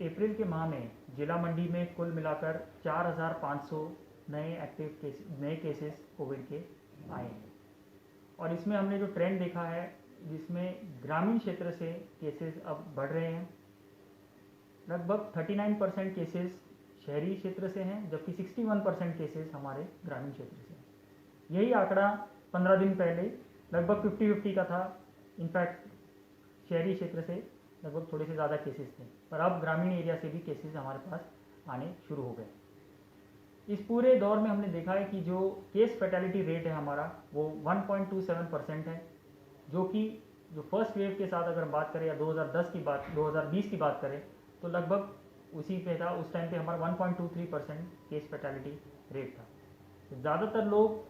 अप्रैल के माह में जिला मंडी में कुल मिलाकर 4,500 नए केसेस कोविड के आए हैं। और इसमें हमने जो ट्रेंड देखा है, जिसमें ग्रामीण क्षेत्र से केसेस अब बढ़ रहे हैं। लगभग 39% केसेस शहरी क्षेत्र से हैं, जबकि 61% केसेस हमारे ग्रामीण क्षेत्र से हैं। यही आंकड़ा 15 दिन पहले लगभग 50-50 का था। इनफैक्ट शहरी क्षेत्र से लगभग थोड़े से ज़्यादा केसेस थे, पर अब ग्रामीण एरिया से भी केसेस हमारे पास आने शुरू हो गए। इस पूरे दौर में हमने देखा है कि जो केस फैटेलिटी रेट है हमारा, वो 1.27% है, जो कि जो फर्स्ट वेव के साथ अगर हम बात करें या 2020 की बात करें तो लगभग उसी पे था। उस टाइम पे हमारा 1.23% केस फैटेलिटी रेट था। तो ज़्यादातर लोग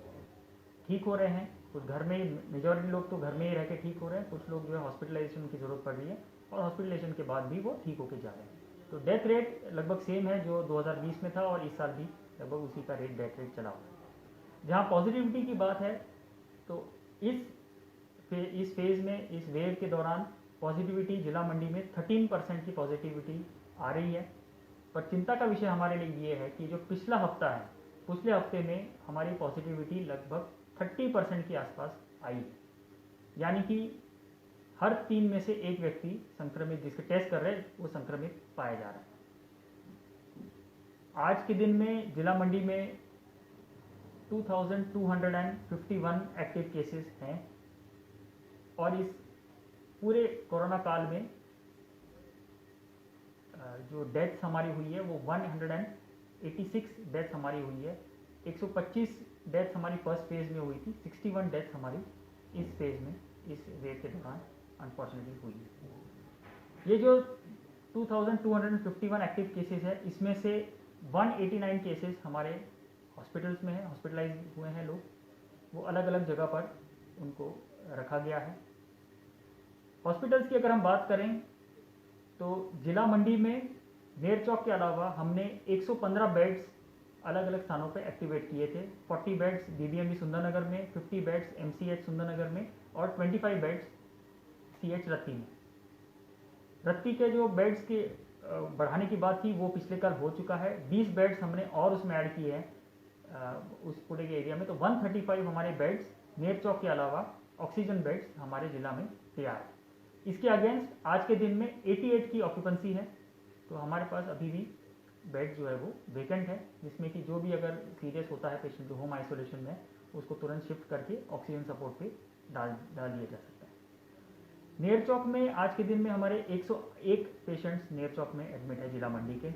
ठीक हो रहे हैं, कुछ घर में, मेजॉरिटी लोग तो घर में ही रह के ठीक हो रहे हैं, कुछ लोग जो है हॉस्पिटलाइजेशन की ज़रूरत पड़ रही है और हॉस्पिटलाइजेशन के बाद भी वो ठीक होके जा रहे हैं। तो डेथ रेट लगभग सेम है जो 2020 में था, और इस साल भी लगभग उसी का डेथ रेट चला हुआ है। जहाँ पॉजिटिविटी की बात है, तो इस फेज़ में, इस वेव के दौरान पॉजिटिविटी जिला मंडी में 13% की पॉजिटिविटी आ रही है। पर चिंता का विषय हमारे लिए ये है कि जो पिछला हफ्ता है, पिछले हफ्ते में हमारी पॉजिटिविटी लगभग 30% के आसपास आई है। यानी कि हर 3 में से एक व्यक्ति संक्रमित, जिसके टेस्ट कर रहे हैं, वो संक्रमित पाया जा रहा है। आज के दिन में जिला मंडी में 2251 एक्टिव केसेस हैं, और इस पूरे कोरोना काल में जो डेथ्स हमारी हुई है वो 186 डेथ्स हमारी हुई है। 125 डेथ्स हमारी फर्स्ट फेज में हुई थी, 61 डेथ्स हमारी इस फेज में, इस वेव के दौरान अनफॉर्चुनेटली हुई है। ये जो 2251 एक्टिव केसेस है, इसमें से 189 केसेस हमारे हॉस्पिटल्स में है, हॉस्पिटलाइज हुए हैं लोग, वो अलग अलग जगह पर उनको रखा गया है। हॉस्पिटल्स की अगर हम बात करें तो जिला मंडी में नेर चौक के अलावा हमने 115 बेड्स अलग अलग स्थानों पर एक्टिवेट किए थे। 40 बेड्स बीबीएमबी सुंदरनगर में, 50 बेड्स एमसीएच सुंदरनगर में, और 25 बेड्स सीएच रत्ती में। रत्ती के जो बेड्स के बढ़ाने की बात थी वो पिछले कल हो चुका है। 20 बेड्स हमने और उसमें ऐड किए हैं उस पूरे के एरिया में। तो 135 हमारे बेड्स नेर चौक के अलावा ऑक्सीजन बेड्स हमारे जिला में तैयार है। इसके अगेंस्ट आज के दिन में 88 की ऑक्यूपेंसी है। तो हमारे पास अभी भी बेड जो है वो वेकेंट है, जिसमें कि जो भी अगर सीरियस होता है पेशेंट जो होम आइसोलेशन में, उसको तुरंत शिफ्ट करके ऑक्सीजन सपोर्ट पे डाल दिया जा सकता है। नेर चौक में आज के दिन में हमारे 101 पेशेंट्स नेर चौक में एडमिट है जिला मंडी के।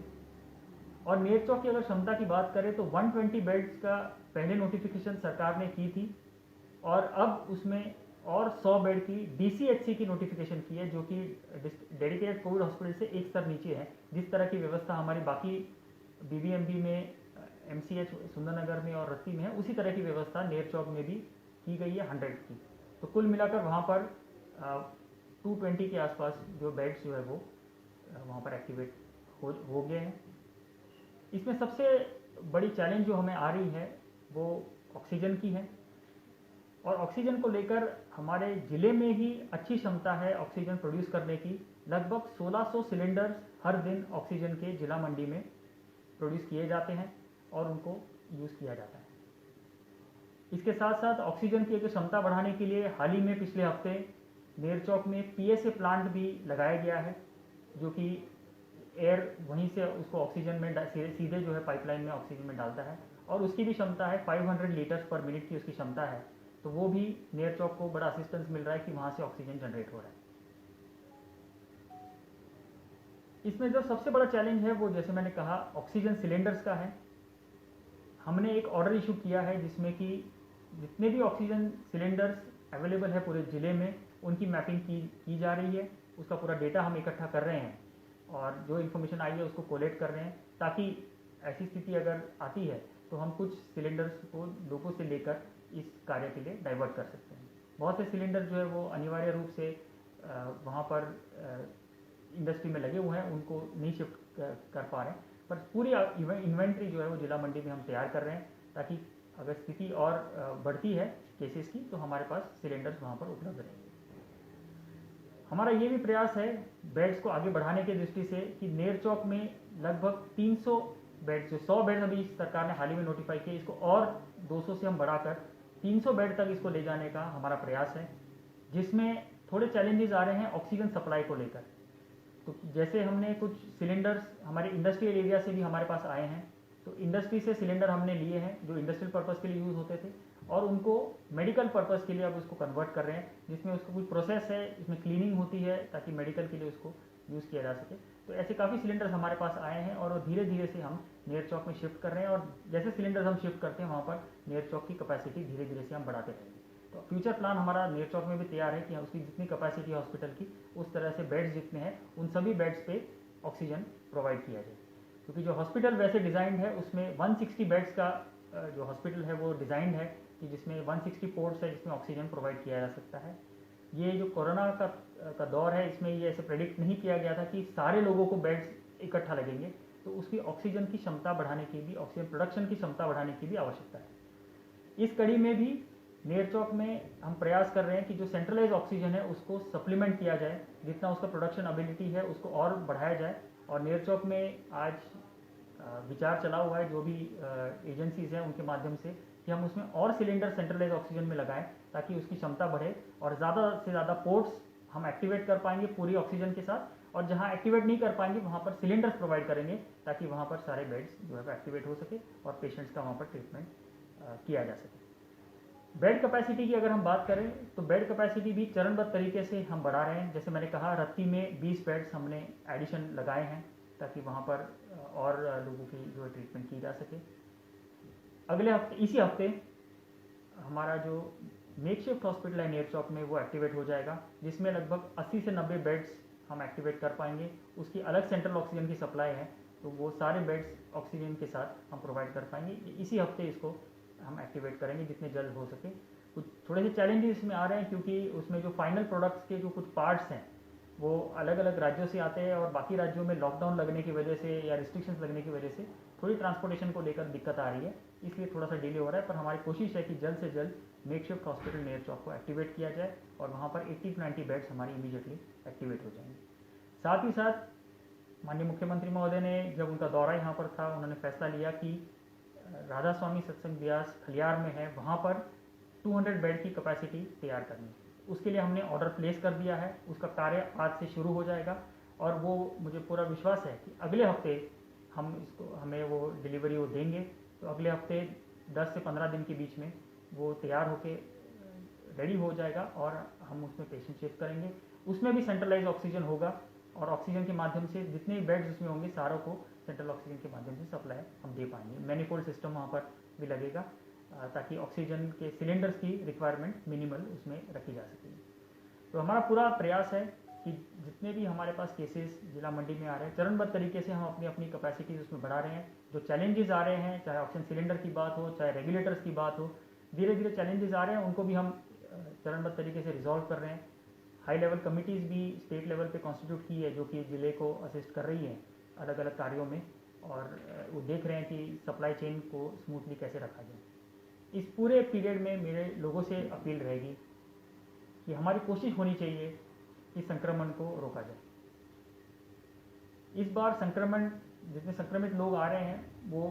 और नेर चौक की अगर क्षमता की बात करें तो 120 बेड्स का पहले नोटिफिकेशन सरकार ने की थी, और अब उसमें और 100 बेड की डीसीएचसी की नोटिफिकेशन की है, जो कि डेडिकेटेड कोविड हॉस्पिटल से एक स्तर नीचे है। जिस तरह की व्यवस्था हमारी बाकी बीबीएमबी में, एमसीएच सुंदरनगर में और रत्ती में है, उसी तरह की व्यवस्था नेर चौक में भी की गई है 100 की। तो कुल मिलाकर वहाँ पर 220 के आसपास जो बेड्स जो है वो वहाँ पर एक्टिवेट हो गए हैं। इसमें सबसे बड़ी चैलेंज जो हमें आ रही है वो ऑक्सीजन की है, और ऑक्सीजन को लेकर हमारे ज़िले में ही अच्छी क्षमता है ऑक्सीजन प्रोड्यूस करने की। लगभग 1600 सिलेंडर्स हर दिन ऑक्सीजन के जिला मंडी में प्रोड्यूस किए जाते हैं और उनको यूज़ किया जाता है। इसके साथ साथ ऑक्सीजन की क्षमता बढ़ाने के लिए हाल ही में पिछले हफ्ते नेर चौक में पीएसए प्लांट भी लगाया गया है, जो कि एयर वहीं से उसको ऑक्सीजन में सीधे जो है पाइपलाइन में ऑक्सीजन में डालता है, और उसकी भी क्षमता है 500 लीटर्स पर मिनट की उसकी क्षमता है। तो वो भी नेर चौक को बड़ा असिस्टेंस मिल रहा है कि वहाँ से ऑक्सीजन जनरेट हो रहा है। इसमें जो सबसे बड़ा चैलेंज है वो, जैसे मैंने कहा, ऑक्सीजन सिलेंडर्स का है। हमने एक ऑर्डर इशू किया है जिसमें कि जितने भी ऑक्सीजन सिलेंडर्स अवेलेबल है पूरे ज़िले में, उनकी मैपिंग की जा रही है। उसका पूरा डेटा हम इकट्ठा कर रहे हैं, और जो इन्फॉर्मेशन आई है उसको कोलेक्ट कर रहे हैं, ताकि ऐसी स्थिति अगर आती है तो हम कुछ सिलेंडर्स को लोगों से लेकर इस कार्य के लिए डाइवर्ट कर सकते हैं। बहुत से सिलेंडर जो है वो अनिवार्य रूप से वहाँ पर इंडस्ट्री में लगे हुए हैं, उनको नहीं शिफ्ट कर पा रहे हैं। पर पूरी इन्वेंट्री जो है वो जिला मंडी में हम तैयार कर रहे हैं, ताकि अगर स्थिति और बढ़ती है केसेस की तो हमारे पास सिलेंडर्स वहाँ पर उपलब्ध रहेंगे। हमारा ये भी प्रयास है बेड्स को आगे बढ़ाने की दृष्टि से कि नेरचौक में लगभग 300 बेड, जो 100 बेड अभी सरकार ने हाल ही में नोटिफाई किए, इसको और 200 से हम बढ़ाकर 300 बेड तक इसको ले जाने का हमारा प्रयास है, जिसमें थोड़े चैलेंजेस आ रहे हैं ऑक्सीजन सप्लाई को लेकर। तो जैसे हमने कुछ सिलेंडर्स हमारे इंडस्ट्रियल एरिया से भी हमारे पास आए हैं, तो इंडस्ट्री से सिलेंडर हमने लिए हैं जो इंडस्ट्रियल पर्पज़ के लिए यूज़ होते थे, और उनको मेडिकल पर्पज़ के लिए अब उसको कन्वर्ट कर रहे हैं, जिसमें उसको कुछ प्रोसेस है, इसमें क्लीनिंग होती है ताकि मेडिकल के लिए उसको यूज़ किया जा सके। तो ऐसे काफ़ी सिलेंडर्स हमारे पास आए हैं और धीरे धीरे से हम नेरचौक में शिफ्ट कर रहे हैं, और जैसे सिलेंडर्स हम शिफ्ट करते हैं वहाँ पर नेरचौक की कैपेसिटी धीरे धीरे से हम बढ़ाते रहेंगे। तो फ्यूचर प्लान हमारा नेरचौक में भी तैयार है कि उसकी जितनी कैपेसिटी हॉस्पिटल की, उस तरह से बेड्स जितने हैं उन सभी बेड्स पे ऑक्सीजन प्रोवाइड किया जाए, क्योंकि जो हॉस्पिटल वैसे डिज़ाइंड है उसमें 160 बेड्स का जो हॉस्पिटल है वो डिज़ाइंड है कि जिसमें 160 पोर्ट्स है जिसमें ऑक्सीजन प्रोवाइड किया जा सकता है। ये जो कोरोना का दौर है, इसमें ये ऐसे प्रेडिक्ट नहीं किया गया था कि सारे लोगों को बेड्स इकट्ठा लगेंगे, तो उसकी ऑक्सीजन की क्षमता बढ़ाने की भी, ऑक्सीजन प्रोडक्शन की क्षमता बढ़ाने की भी आवश्यकता है। इस कड़ी में भी नेरचौक में हम प्रयास कर रहे हैं कि जो सेंट्रलाइज ऑक्सीजन है उसको सप्लीमेंट किया जाए, जितना उसका प्रोडक्शन एबिलिटी है उसको और बढ़ाया जाए। और नेरचौक में आज विचार चला हुआ है जो भी एजेंसीज हैं उनके माध्यम से कि हम उसमें और सिलेंडर सेंट्रलाइज ऑक्सीजन में लगाएं ताकि उसकी क्षमता बढ़े, और ज़्यादा से ज़्यादा पोर्ट्स हम एक्टिवेट कर पाएंगे पूरी ऑक्सीजन के साथ, और जहां एक्टिवेट नहीं कर पाएंगे वहां पर सिलेंडर्स प्रोवाइड करेंगे ताकि वहां पर सारे बेड्स जो है एक्टिवेट हो सके और पेशेंट्स का वहां पर ट्रीटमेंट किया जा सके। बेड कैपेसिटी की अगर हम बात करें तो बेड कैपेसिटी भी चरणबद्ध तरीके से हम बढ़ा रहे हैं। जैसे मैंने कहा, रत्ती में 20 बेड्स हमने एडिशन लगाए हैं ताकि वहाँ पर और लोगों की जो है ट्रीटमेंट की जा सके। अगले हफ्ते, इसी हफ्ते हमारा जो मेकशिफ्ट हॉस्पिटल है नेरचौक में वो एक्टिवेट हो जाएगा, जिसमें लगभग 80 से 90 बेड्स हम एक्टिवेट कर पाएंगे। उसकी अलग सेंट्रल ऑक्सीजन की सप्लाई है, तो वो सारे बेड्स ऑक्सीजन के साथ हम प्रोवाइड कर पाएंगे। इसी हफ्ते इसको हम एक्टिवेट करेंगे जितने जल्द हो सके। कुछ थोड़े से चैलेंजेस इसमें आ रहे हैं क्योंकि उसमें जो फाइनल प्रोडक्ट्स के जो कुछ पार्ट्स हैं वो अलग अलग राज्यों से आते हैं, और बाकी राज्यों में लॉकडाउन लगने की वजह से या रिस्ट्रिक्शंस लगने की वजह से थोड़ी ट्रांसपोर्टेशन को लेकर दिक्कत आ रही है, इसलिए थोड़ा सा डिले हो रहा है। पर हमारी कोशिश है कि जल्द से जल्द मेकशिफ्ट हॉस्पिटल नेरचौक को एक्टिवेट किया जाए और वहाँ पर 80 to 90 बेड्स हमारी इमीडिएटली एक्टिवेट हो जाएंगे। साथ ही साथ माननीय मुख्यमंत्री महोदय ने जब उनका दौरा यहाँ पर था, उन्होंने फैसला लिया कि राधा स्वामी सत्संग ब्यास खलियार में है, वहाँ पर 200 बेड की कैपेसिटी तैयार करनी है। उसके लिए हमने ऑर्डर प्लेस कर दिया है, उसका कार्य आज से शुरू हो जाएगा, और वो मुझे पूरा विश्वास है कि अगले हफ्ते हमें वो डिलीवरी वो देंगे। तो अगले हफ्ते 10 से 15 दिन के बीच में वो तैयार होके रेडी हो जाएगा और हम उसमें पेशेंट शिफ्ट करेंगे। उसमें भी सेंट्रलाइज ऑक्सीजन होगा, और ऑक्सीजन के माध्यम से जितने भी बेड्स उसमें होंगे सारों को सेंट्रल ऑक्सीजन के माध्यम से सप्लाई हम दे पाएंगे। मैनिफोल्ड सिस्टम वहाँ पर भी लगेगा ताकि ऑक्सीजन के सिलेंडर्स की रिक्वायरमेंट मिनिमल उसमें रखी जा सके। तो हमारा पूरा प्रयास है कि जितने भी हमारे पास केसेस जिला मंडी में आ रहे हैं, चरणबद्ध तरीके से हम अपनी अपनी कैपेसिटीज उसमें बढ़ा रहे हैं। जो चैलेंजेस आ रहे हैं, चाहे ऑक्सीजन सिलेंडर की बात हो, चाहे रेगुलेटर्स की बात हो, धीरे धीरे चैलेंजेस आ रहे हैं, उनको भी हम चरणबद्ध तरीके से रिजॉल्व कर रहे हैं। हाई लेवल कमिटीज़ भी स्टेट लेवल पे कॉन्स्टिट्यूट की है जो कि ज़िले को असिस्ट कर रही है अलग अलग कार्यों में, और वो देख रहे हैं कि सप्लाई चेन को स्मूथली कैसे रखा जाए। इस पूरे पीरियड में मेरे लोगों से अपील रहेगी कि हमारी कोशिश होनी चाहिए कि संक्रमण को रोका जाए। इस बार जितने संक्रमित लोग आ रहे हैं वो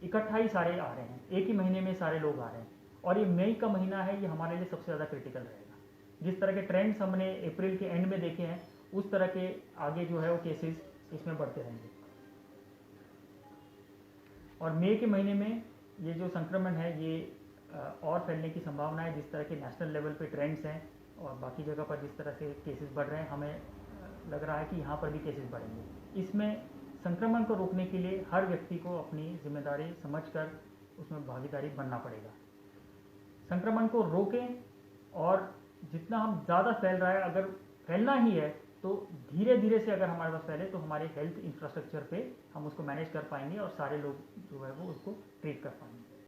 इकट्ठा ही सारे आ रहे हैं, एक ही महीने में सारे लोग आ रहे हैं, और ये मई का महीना है, ये हमारे लिए सबसे ज़्यादा क्रिटिकल रहेगा। जिस तरह के ट्रेंड्स हमने अप्रैल के एंड में देखे हैं, उस तरह के आगे जो है वो केसेस इसमें बढ़ते रहेंगे, और मई के महीने में ये जो संक्रमण है ये और फैलने की संभावना है। जिस तरह के नेशनल लेवल पे ट्रेंड्स हैं और बाकी जगह पर जिस तरह से केसेस बढ़ रहे हैं, हमें लग रहा है कि यहाँ पर भी केसेस बढ़ेंगे। इसमें संक्रमण को रोकने के लिए हर व्यक्ति को अपनी जिम्मेदारी समझकर उसमें भागीदारी बनना पड़ेगा। संक्रमण को रोकें, और जितना हम ज़्यादा फैल रहा है, अगर फैलना ही है तो धीरे धीरे से अगर हमारे पास फैले तो हमारे हेल्थ इंफ्रास्ट्रक्चर पे हम उसको मैनेज कर पाएंगे और सारे लोग जो है वो उसको ट्रीट कर पाएंगे।